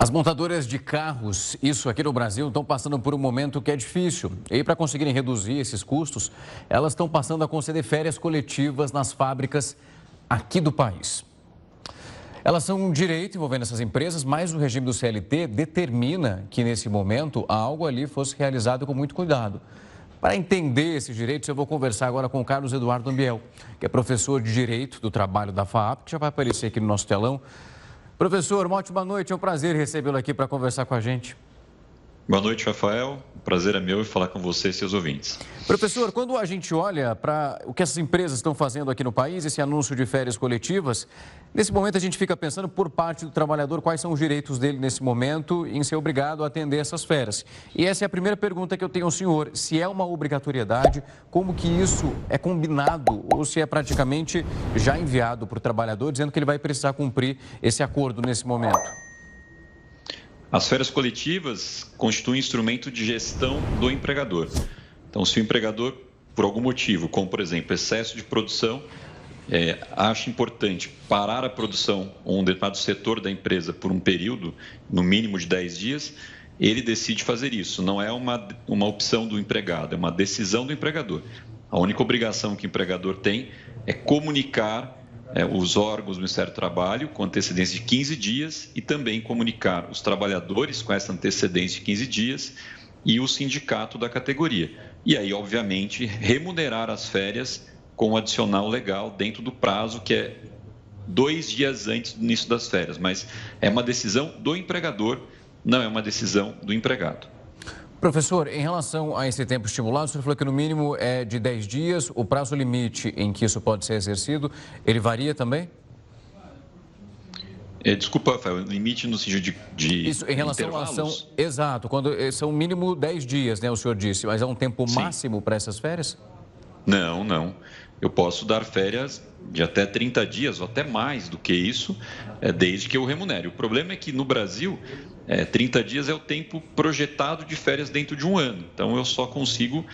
As montadoras de carros, isso aqui no Brasil, estão passando por um momento que é difícil. E para conseguirem reduzir esses custos, elas estão passando a conceder férias coletivas nas fábricas aqui do país. Elas são um direito envolvendo essas empresas, mas o regime do CLT determina que, nesse momento, algo ali fosse realizado com muito cuidado. Para entender esses direitos, eu vou conversar agora com o Carlos Eduardo Ambiel, que é professor de Direito do Trabalho da FAAP, que já vai aparecer aqui no nosso telão. Professor, uma ótima noite, é um prazer recebê-lo aqui para conversar com a gente. Boa noite, Rafael. O prazer é meu em falar com você e seus ouvintes. Professor, quando a gente olha para o que essas empresas estão fazendo aqui no país, esse anúncio de férias coletivas, nesse momento a gente fica pensando por parte do trabalhador quais são os direitos dele nesse momento em ser obrigado a atender essas férias. E essa é a primeira pergunta que eu tenho ao senhor, se é uma obrigatoriedade, como que isso é combinado ou se é praticamente já enviado para o trabalhador dizendo que ele vai precisar cumprir esse acordo nesse momento. As férias coletivas constituem instrumento de gestão do empregador. Então, se o empregador, por algum motivo, como por exemplo, excesso de produção, acha importante parar a produção ou um determinado setor da empresa por um período, no mínimo de 10 dias, ele decide fazer isso. Não é uma opção do empregado, é uma decisão do empregador. A única obrigação que o empregador tem é comunicar os órgãos do Ministério do Trabalho com antecedência de 15 dias e também comunicar os trabalhadores com essa antecedência de 15 dias e o sindicato da categoria. E aí, obviamente, remunerar as férias com o adicional legal dentro do prazo que é 2 dias antes do início das férias. Mas é uma decisão do empregador, não é uma decisão do empregado. Professor, em relação a esse tempo estimulado, o senhor falou que no mínimo é de 10 dias, o prazo limite em que isso pode ser exercido, ele varia também? Desculpa, Rafael, limite no sentido de isso, em relação à ação, exato, quando são mínimo 10 dias, né, o senhor disse, mas é um tempo máximo para essas férias? Não. Eu posso dar férias de até 30 dias ou até mais do que isso, desde que eu remunere. O problema é que no Brasil, 30 dias é o tempo projetado de férias dentro de um ano. Então, eu só consigo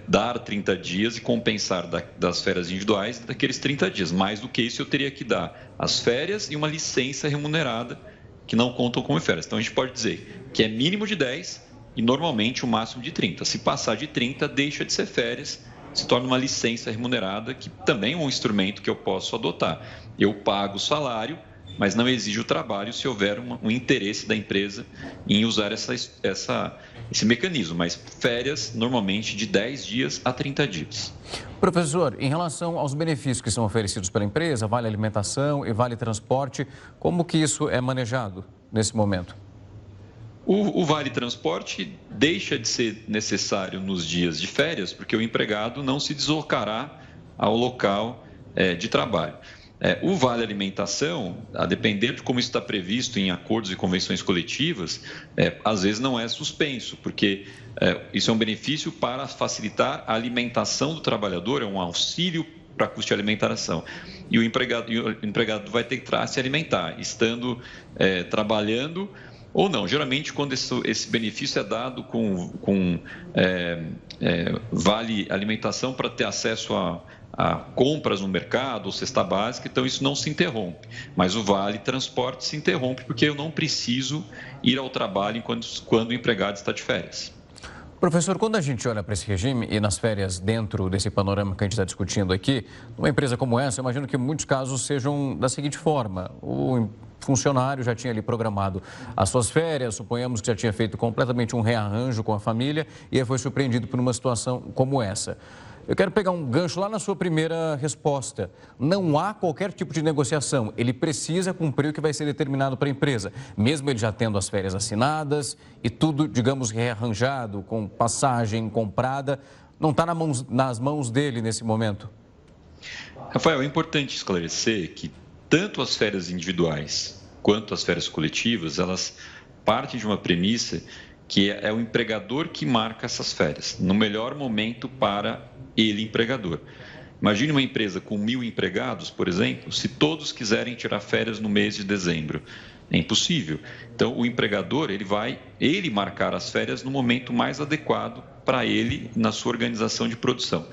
dar 30 dias e compensar das férias individuais daqueles 30 dias. Mais do que isso, eu teria que dar as férias e uma licença remunerada que não contam como férias. Então, a gente pode dizer que é mínimo de 10 e normalmente o máximo de 30. Se passar de 30, deixa de ser férias, se torna uma licença remunerada, que também é um instrumento que eu posso adotar. Eu pago o salário, mas não exijo o trabalho se houver um interesse da empresa em usar esse mecanismo. Mas férias, normalmente, de 10 dias a 30 dias. Professor, em relação aos benefícios que são oferecidos pela empresa, vale alimentação e vale transporte, como que isso é manejado nesse momento? O Vale Transporte deixa de ser necessário nos dias de férias, porque o empregado não se deslocará ao local de trabalho. O Vale Alimentação, a depender de como isso está previsto em acordos e convenções coletivas, às vezes não é suspenso, porque isso é um benefício para facilitar a alimentação do trabalhador, é um auxílio para custear a alimentação. E o empregado vai ter que se alimentar, estando trabalhando ou não. Geralmente, quando esse benefício é dado com vale alimentação para ter acesso a compras no mercado ou cesta básica, então isso não se interrompe. Mas o vale transporte se interrompe porque eu não preciso ir ao trabalho quando o empregado está de férias. Professor, quando a gente olha para esse regime e nas férias dentro desse panorama que a gente está discutindo aqui, numa empresa como essa, eu imagino que muitos casos sejam da seguinte forma: o funcionário já tinha ali programado as suas férias, suponhamos que já tinha feito completamente um rearranjo com a família e foi surpreendido por uma situação como essa. Eu quero pegar um gancho lá na sua primeira resposta. Não há qualquer tipo de negociação. Ele precisa cumprir o que vai ser determinado para a empresa, mesmo ele já tendo as férias assinadas e tudo, digamos, rearranjado, com passagem comprada. Não está nas mãos dele nesse momento? Rafael, é importante esclarecer que tanto as férias individuais quanto as férias coletivas, elas partem de uma premissa que é o empregador que marca essas férias, no melhor momento para ele, empregador. Imagine uma empresa com 1.000 empregados, por exemplo, se todos quiserem tirar férias no mês de dezembro. É impossível. Então, o empregador, ele vai marcar as férias no momento mais adequado para ele na sua organização de produção.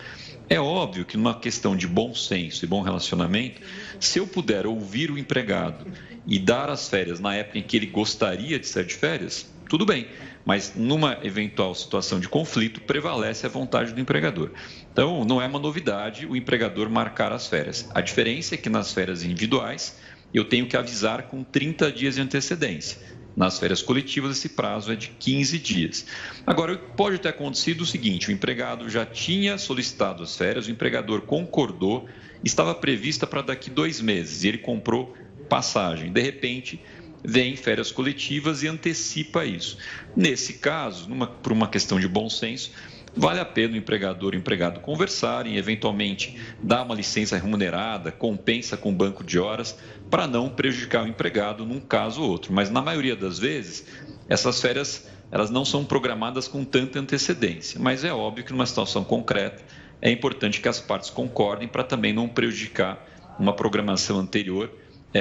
É óbvio que numa questão de bom senso e bom relacionamento, se eu puder ouvir o empregado e dar as férias na época em que ele gostaria de sair de férias, tudo bem. Mas numa eventual situação de conflito, prevalece a vontade do empregador. Então, não é uma novidade o empregador marcar as férias. A diferença é que nas férias individuais, eu tenho que avisar com 30 dias de antecedência. Nas férias coletivas, esse prazo é de 15 dias. Agora, pode ter acontecido o seguinte: o empregado já tinha solicitado as férias, o empregador concordou, estava prevista para daqui 2 meses, e ele comprou passagem. De repente, vem férias coletivas e antecipa isso. Nesse caso, por uma questão de bom senso, vale a pena o empregador e o empregado conversarem, eventualmente dar uma licença remunerada, compensa com banco de horas, para não prejudicar o empregado num caso ou outro. Mas na maioria das vezes, essas férias elas não são programadas com tanta antecedência. Mas é óbvio que numa situação concreta é importante que as partes concordem para também não prejudicar uma programação anterior,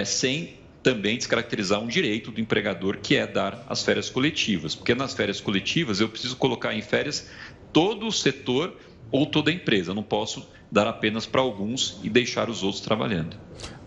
sem também descaracterizar um direito do empregador, que é dar as férias coletivas. Porque nas férias coletivas eu preciso colocar em férias todo o setor ou toda a empresa. Eu não posso dar apenas para alguns e deixar os outros trabalhando.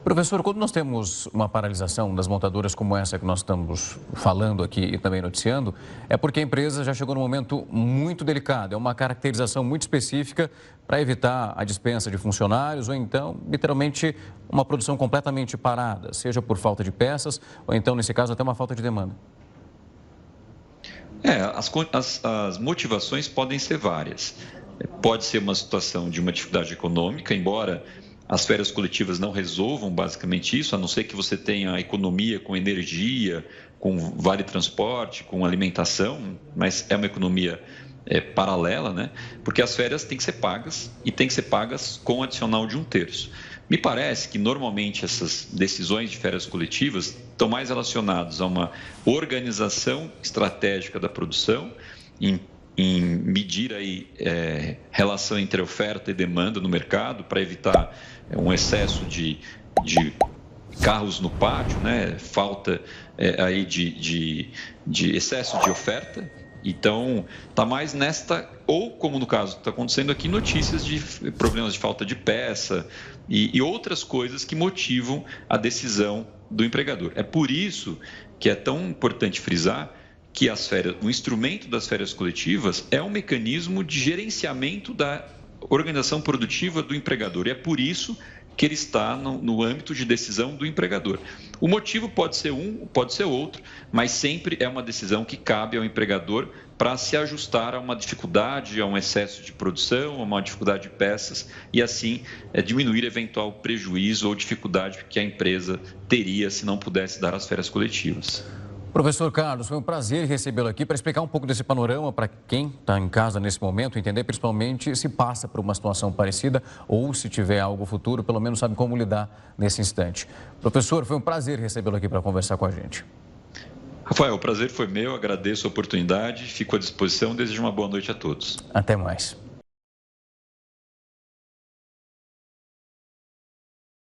Professor, quando nós temos uma paralisação das montadoras como essa que nós estamos falando aqui e também noticiando, é porque a empresa já chegou num momento muito delicado. É uma caracterização muito específica para evitar a dispensa de funcionários ou então, literalmente, uma produção completamente parada, seja por falta de peças ou então, nesse caso, até uma falta de demanda. As motivações podem ser várias. Pode ser uma situação de uma dificuldade econômica, embora as férias coletivas não resolvam basicamente isso, a não ser que você tenha economia com energia, com vale transporte, com alimentação, mas é uma economia paralela, né? Porque as férias têm que ser pagas e têm que ser pagas com um adicional de 1/3. Me parece que normalmente essas decisões de férias coletivas estão mais relacionadas a uma organização estratégica da produção, em medir aí relação entre oferta e demanda no mercado para evitar um excesso de carros no pátio, né? Falta aí de excesso de oferta. Então, está mais nesta, ou como no caso está acontecendo aqui, notícias de problemas de falta de peça e outras coisas que motivam a decisão do empregador. É por isso que é tão importante frisar que as férias, o instrumento das férias coletivas é um mecanismo de gerenciamento da organização produtiva do empregador. E é por isso que ele está no âmbito de decisão do empregador. O motivo pode ser um, pode ser outro, mas sempre é uma decisão que cabe ao empregador para se ajustar a uma dificuldade, a um excesso de produção, a uma dificuldade de peças e assim diminuir eventual prejuízo ou dificuldade que a empresa teria se não pudesse dar as férias coletivas. Professor Carlos, foi um prazer recebê-lo aqui para explicar um pouco desse panorama para quem está em casa nesse momento, entender principalmente se passa por uma situação parecida ou se tiver algo futuro, pelo menos sabe como lidar nesse instante. Professor, foi um prazer recebê-lo aqui para conversar com a gente. Rafael, o prazer foi meu, agradeço a oportunidade, fico à disposição, desejo uma boa noite a todos. Até mais.